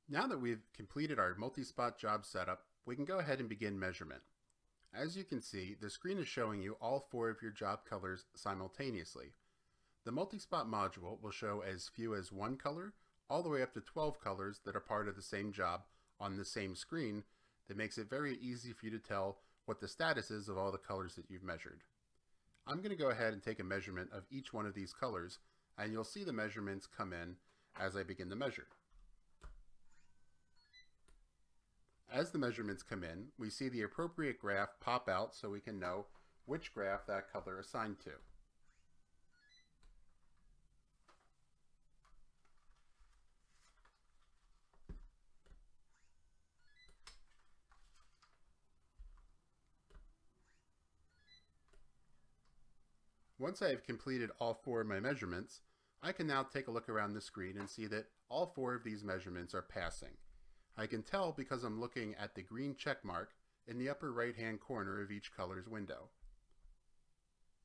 Now that we've completed our multi-spot job setup, we can go ahead and begin measurement. As you can see, the screen is showing you all four of your job colors simultaneously. The multi-spot module will show as few as one color, all the way up to 12 colors that are part of the same job on the same screen. That makes it very easy for you to tell what the status is of all the colors that you've measured. I'm going to go ahead and take a measurement of each one of these colors, and you'll see the measurements come in as I begin to measure. As the measurements come in, we see the appropriate graph pop out so we can know which graph that color is assigned to. Once I have completed all four of my measurements, I can now take a look around the screen and see that all four of these measurements are passing. I can tell because I'm looking at the green check mark in the upper right-hand corner of each color's window.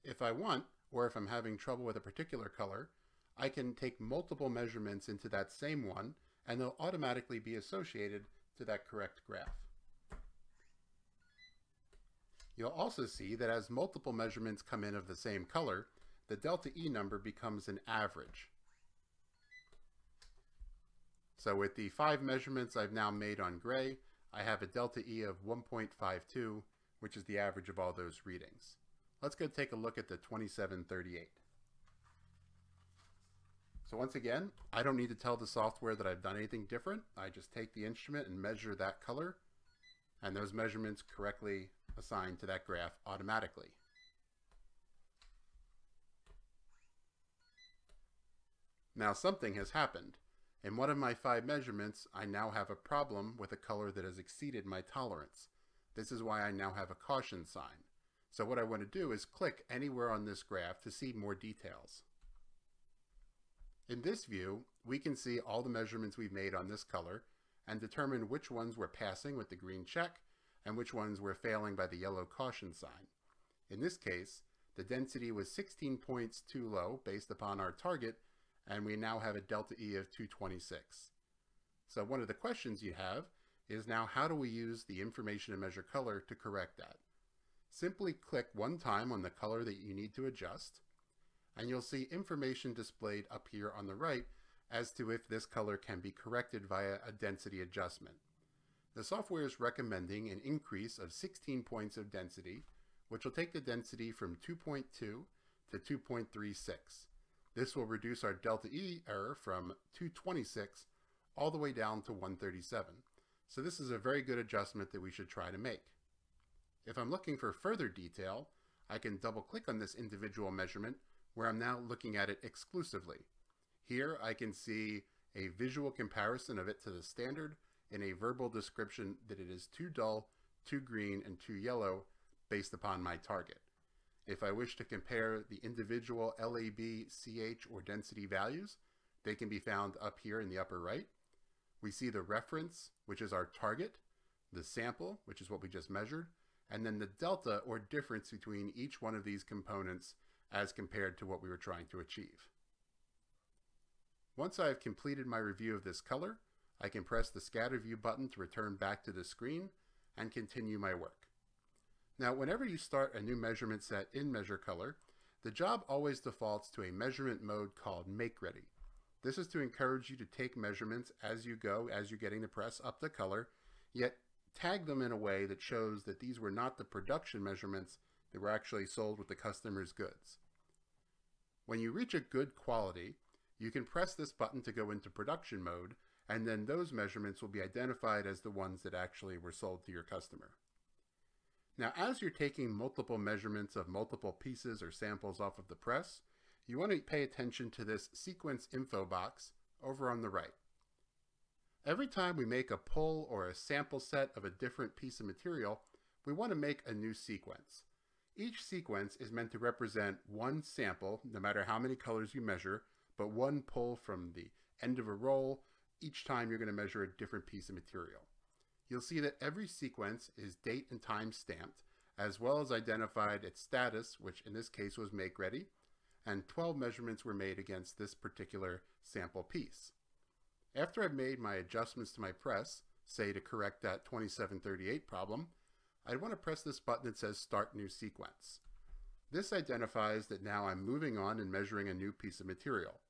If I want, or if I'm having trouble with a particular color, I can take multiple measurements into that same one, and they'll automatically be associated to that correct graph. You'll also see that as multiple measurements come in of the same color, the delta E number becomes an average. So with the 5 measurements I've now made on gray, I have a delta E of 1.52, which is the average of all those readings. Let's go take a look at the 2738. So once again, I don't need to tell the software that I've done anything different. I just take the instrument and measure that color, and those measurements correctly assigned to that graph automatically. Now something has happened. In one of my 5 measurements, I now have a problem with a color that has exceeded my tolerance. This is why I now have a caution sign. So what I want to do is click anywhere on this graph to see more details. In this view, we can see all the measurements we've made on this color and determine which ones were passing with the green check and which ones were failing by the yellow caution sign. In this case, the density was 16 points too low based upon our target, and we now have a delta E of 226. So one of the questions you have is now, how do we use the information in MeasureColor to correct that? Simply click one time on the color that you need to adjust, and you'll see information displayed up here on the right as to if this color can be corrected via a density adjustment. The software is recommending an increase of 16 points of density, which will take the density from 2.2 to 2.36. This will reduce our delta E error from 226 all the way down to 137. So this is a very good adjustment that we should try to make. If I'm looking for further detail, I can double click on this individual measurement where I'm now looking at it exclusively. Here I can see a visual comparison of it to the standard and a verbal description that it is too dull, too green, and too yellow based upon my target. If I wish to compare the individual LAB, CH, or density values, they can be found up here in the upper right. We see the reference, which is our target, the sample, which is what we just measured, and then the delta or difference between each one of these components as compared to what we were trying to achieve. Once I have completed my review of this color, I can press the scatter view button to return back to the screen and continue my work. Now, whenever you start a new measurement set in MeasureColor, the job always defaults to a measurement mode called Make Ready. This is to encourage you to take measurements as you go, as you're getting to press up the color, yet tag them in a way that shows that these were not the production measurements that were actually sold with the customer's goods. When you reach a good quality, you can press this button to go into production mode, and then those measurements will be identified as the ones that actually were sold to your customer. Now, as you're taking multiple measurements of multiple pieces or samples off of the press, you want to pay attention to this sequence info box over on the right. Every time we make a pull or a sample set of a different piece of material, we want to make a new sequence. Each sequence is meant to represent one sample, no matter how many colors you measure, but one pull from the end of a roll each time you're going to measure a different piece of material. You'll see that every sequence is date and time stamped, as well as identified its status, which in this case was Make Ready, and 12 measurements were made against this particular sample piece. After I've made my adjustments to my press, say to correct that 2738 problem, I'd want to press this button that says Start New Sequence. This identifies that now I'm moving on and measuring a new piece of material.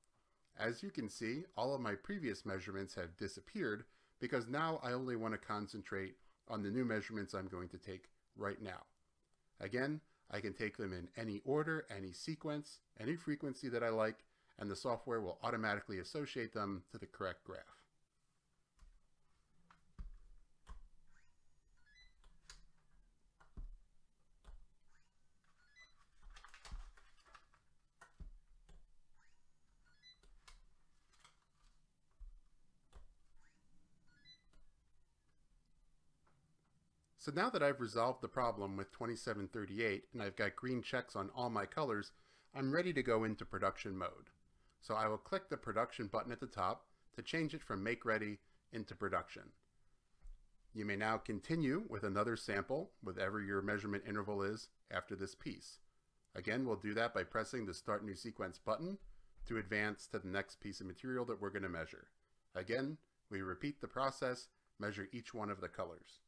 As you can see, all of my previous measurements have disappeared because now I only want to concentrate on the new measurements I'm going to take right now. Again, I can take them in any order, any sequence, any frequency that I like, and the software will automatically associate them to the correct graph. So now that I've resolved the problem with 2738 and I've got green checks on all my colors, I'm ready to go into production mode. So I will click the production button at the top to change it from make ready into production. You may now continue with another sample, whatever your measurement interval is after this piece. Again, we'll do that by pressing the Start New Sequence button to advance to the next piece of material that we're going to measure. Again, we repeat the process, measure each one of the colors.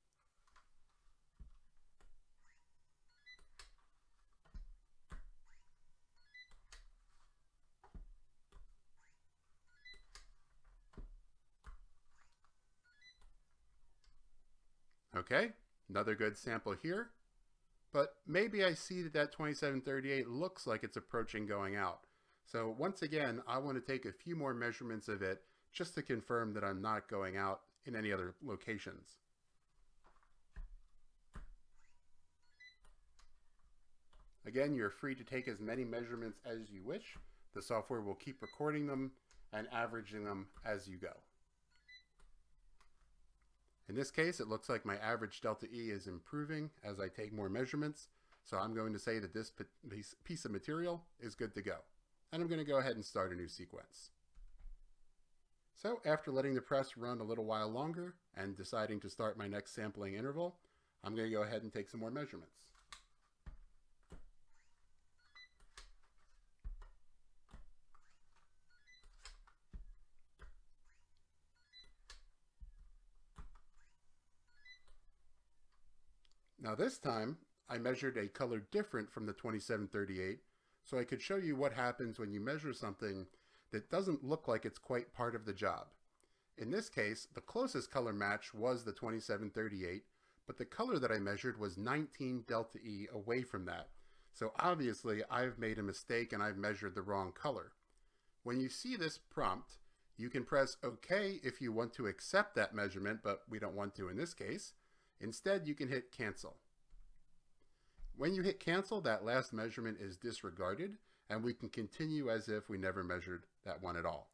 Okay, another good sample here, but maybe I see that 2738 looks like it's approaching going out. So once again, I want to take a few more measurements of it just to confirm that I'm not going out in any other locations. Again, you're free to take as many measurements as you wish. The software will keep recording them and averaging them as you go. In this case, it looks like my average delta E is improving as I take more measurements. So I'm going to say that this piece of material is good to go. And I'm going to go ahead and start a new sequence. So after letting the press run a little while longer and deciding to start my next sampling interval, I'm going to go ahead and take some more measurements. Now this time, I measured a color different from the 2738, so I could show you what happens when you measure something that doesn't look like it's quite part of the job. In this case, the closest color match was the 2738, but the color that I measured was 19 delta E away from that. So obviously I've made a mistake and I've measured the wrong color. When you see this prompt, you can press OK if you want to accept that measurement, but we don't want to in this case. Instead, you can hit cancel. When you hit cancel, that last measurement is disregarded, and we can continue as if we never measured that one at all.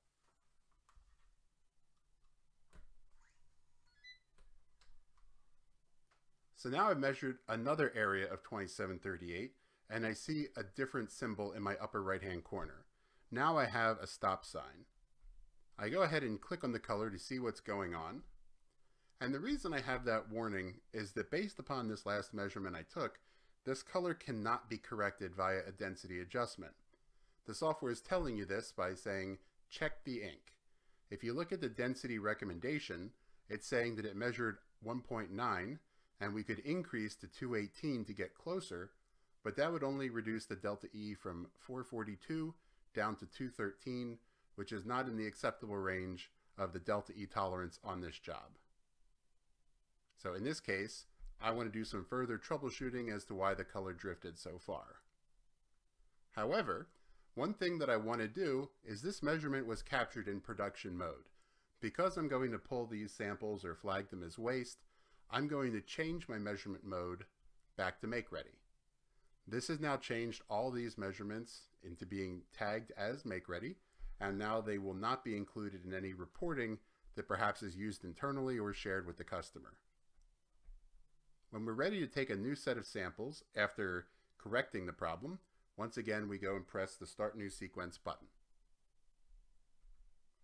So now I've measured another area of 2738, and I see a different symbol in my upper right-hand corner. Now I have a stop sign. I go ahead and click on the color to see what's going on. And the reason I have that warning is that based upon this last measurement I took, this color cannot be corrected via a density adjustment. The software is telling you this by saying, check the ink. If you look at the density recommendation, it's saying that it measured 1.9, and we could increase to 218 to get closer, but that would only reduce the delta E from 442 down to 213, which is not in the acceptable range of the delta E tolerance on this job. So in this case, I want to do some further troubleshooting as to why the color drifted so far. However, one thing that I want to do is this measurement was captured in production mode. Because I'm going to pull these samples or flag them as waste, I'm going to change my measurement mode back to make ready. This has now changed all these measurements into being tagged as make ready, and now they will not be included in any reporting that perhaps is used internally or shared with the customer. When we're ready to take a new set of samples after correcting the problem, once again we go and press the Start New Sequence button.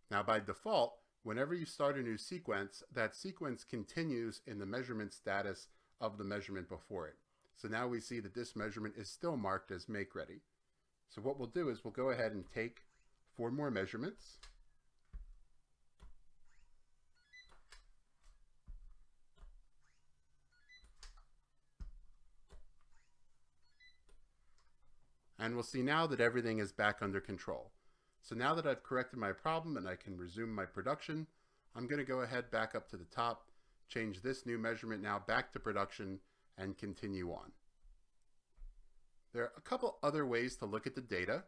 Now by default, whenever you start a new sequence, that sequence continues in the measurement status of the measurement before it. So now we see that this measurement is still marked as make ready. So what we'll do is we'll go ahead and take 4 more measurements. And we'll see now that everything is back under control. So now that I've corrected my problem and I can resume my production, I'm going to go ahead back up to the top, change this new measurement now back to production, and continue on. There are a couple other ways to look at the data.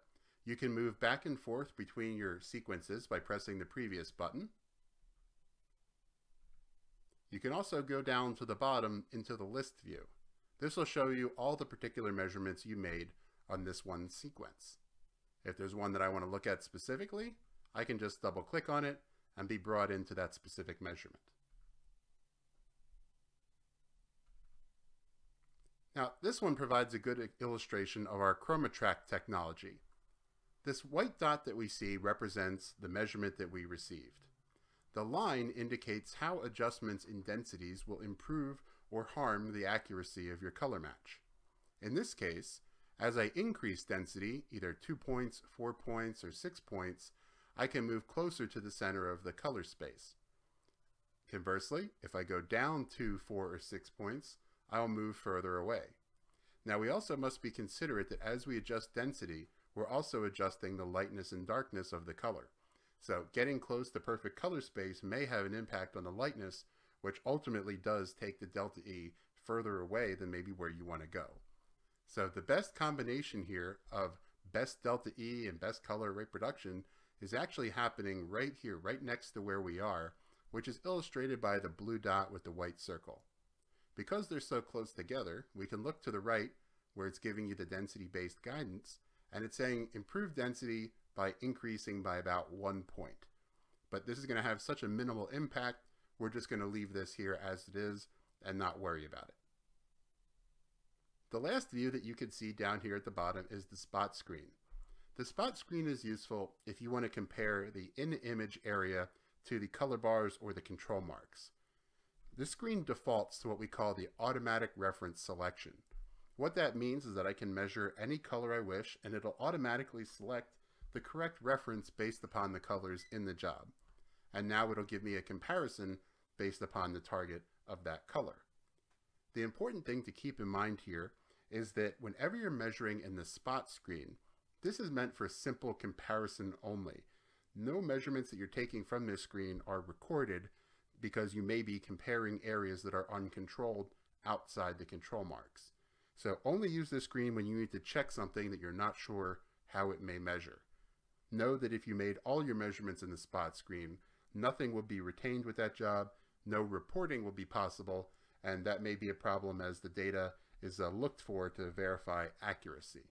You can move back and forth between your sequences by pressing the previous button. You can also go down to the bottom into the list view. This will show you all the particular measurements you made on this one sequence. If there's one that I want to look at specifically, I can just double click on it and be brought into that specific measurement. Now, this one provides a good illustration of our ChromaTrack technology. This white dot that we see represents the measurement that we received. The line indicates how adjustments in densities will improve or harm the accuracy of your color match. In this case, as I increase density, either 2 points, 4 points, or 6 points, I can move closer to the center of the color space. Conversely, if I go down 2, 4, or 6 points, I'll move further away. Now we also must be considerate that as we adjust density, we're also adjusting the lightness and darkness of the color. So getting close to perfect color space may have an impact on the lightness, which ultimately does take the delta E further away than maybe where you want to go. So the best combination here of best delta E and best color reproduction is actually happening right here, right next to where we are, which is illustrated by the blue dot with the white circle. Because they're so close together, we can look to the right where it's giving you the density-based guidance, and it's saying improve density by increasing by about 1 point. But this is going to have such a minimal impact, we're just going to leave this here as it is and not worry about it. The last view that you can see down here at the bottom is the spot screen. The spot screen is useful if you want to compare the in-image area to the color bars or the control marks. This screen defaults to what we call the automatic reference selection. What that means is that I can measure any color I wish and it'll automatically select the correct reference based upon the colors in the job. And now it'll give me a comparison based upon the target of that color. The important thing to keep in mind here is that whenever you're measuring in the spot screen, this is meant for simple comparison only. No measurements that you're taking from this screen are recorded because you may be comparing areas that are uncontrolled outside the control marks. So only use this screen when you need to check something that you're not sure how it may measure. Know that if you made all your measurements in the spot screen, nothing will be retained with that job, no reporting will be possible, and that may be a problem as the data is looked for to verify accuracy.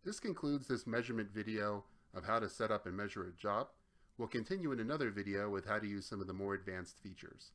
This concludes this measurement video of how to set up and measure a job. We'll continue in another video with how to use some of the more advanced features.